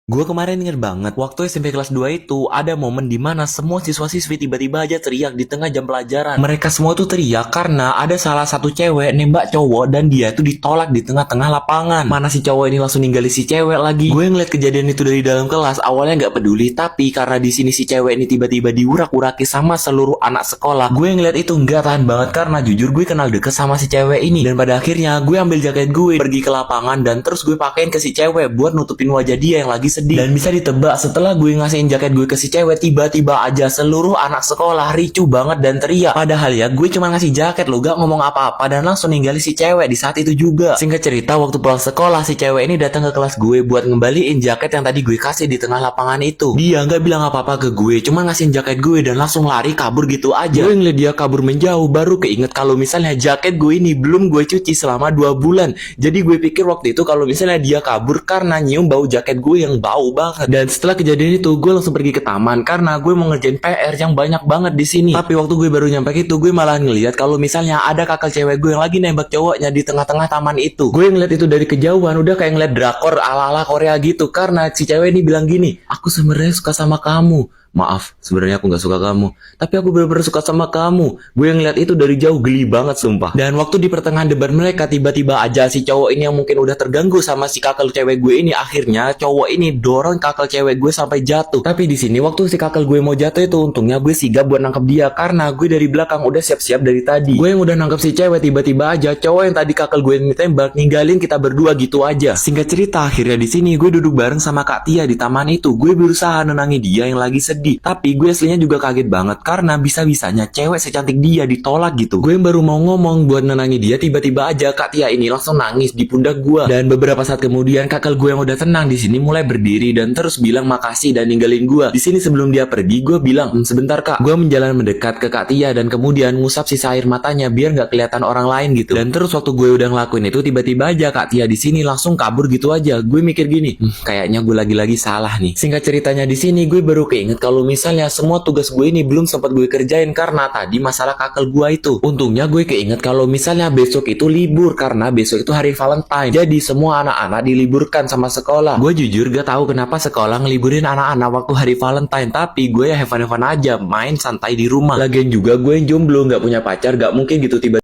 Gue kemarin inget banget, waktu SMP kelas 2 itu, ada momen dimana semua siswa-siswi tiba-tiba aja teriak di tengah jam pelajaran. Mereka semua tuh teriak karena ada salah satu cewek nembak cowok dan dia tuh ditolak di tengah-tengah lapangan. Mana si cowok ini langsung ninggalin si cewek lagi. Gue ngeliat kejadian itu dari dalam kelas, awalnya nggak peduli, tapi karena di sini si cewek ini tiba-tiba diurak-uraki sama seluruh anak sekolah, gue ngeliat itu nggak tahan banget karena jujur gue kenal deket sama si cewek ini. Dan pada akhirnya gue ambil jaket gue, pergi ke lapangan dan terus gue pakein ke si cewek buat nutupin wajah dia yang lagi sedih. Dan bisa ditebak, setelah gue ngasihin jaket gue ke si cewek, tiba-tiba aja seluruh anak sekolah ricuh banget dan teriak. Padahal ya gue cuma ngasih jaket lo, gak ngomong apa-apa, dan langsung ninggalin si cewek di saat itu juga. Singkat cerita, waktu pulang sekolah si cewek ini datang ke kelas gue buat ngembaliin jaket yang tadi gue kasih di tengah lapangan itu. Dia gak bilang apa-apa ke gue, cuma ngasihin jaket gue dan langsung lari kabur gitu aja. Gue ngeliat dia kabur menjauh, baru keinget kalau misalnya jaket gue ini belum gue cuci selama 2 bulan. Jadi gue pikir waktu itu kalau misalnya dia kabur karena nyium bau jaket gue yang bau banget. Dan setelah kejadian itu, gue langsung pergi ke taman karena gue mau ngerjain PR yang banyak banget di sini. Tapi waktu gue baru nyampe itu, gue malah ngeliat kalau misalnya ada kakak cewek gue yang lagi nembak cowoknya di tengah-tengah taman itu. Gue ngeliat itu dari kejauhan, udah kayak ngeliat drakor ala-ala Korea gitu. Karena si cewek ini bilang gini, aku sebenarnya suka sama kamu. Maaf, sebenarnya aku gak suka kamu, tapi aku bener-bener suka sama kamu. Gue ngeliat itu dari jauh, geli banget sumpah. Dan waktu di pertengahan debat mereka, tiba-tiba aja si cowok ini yang mungkin udah terganggu sama si kakak cewek gue ini, akhirnya cowok ini dorong kakak cewek gue sampai jatuh. Tapi di sini waktu si kakak gue mau jatuh itu, untungnya gue sigap buat nangkep dia karena gue dari belakang udah siap-siap dari tadi. Gue yang udah nangkep si cewek, tiba-tiba aja cowok yang tadi kakak gue ini tembak ninggalin kita berdua gitu aja. Singkat cerita, akhirnya di sini gue duduk bareng sama Kak Tia di taman itu. Gue berusaha nenangi dia yang lagi sedih. Tapi gue aslinya juga kaget banget karena bisa-bisanya cewek secantik dia ditolak gitu. Gue baru mau ngomong buat nenangi dia, tiba-tiba aja Kak Tia ini langsung nangis di pundak gue. Dan beberapa saat kemudian kakak gue yang udah tenang di sini mulai berdiri dan terus bilang makasih dan ninggalin gue. Di sini sebelum dia pergi, gue bilang, sebentar Kak. Gue menjalan mendekat ke Kak Tia dan kemudian ngusap sisa air matanya biar nggak kelihatan orang lain gitu. Dan terus waktu gue udah ngelakuin itu, tiba-tiba aja Kak Tia di sini langsung kabur gitu aja. Gue mikir gini, kayaknya gue lagi-lagi salah nih. Singkat ceritanya di sini gue baru keinget kalau misalnya semua tugas gue ini belum sempat gue kerjain karena tadi masalah kakak gue itu. Untungnya gue keinget kalau misalnya besok itu libur karena besok itu hari Valentine. Jadi semua anak-anak diliburkan sama sekolah. Gue jujur gak tahu kenapa sekolah ngeliburin anak-anak waktu hari Valentine, tapi gue ya have fun aja, main santai di rumah. Lagian juga gue yang jomblo, gak punya pacar, gak mungkin gitu tiba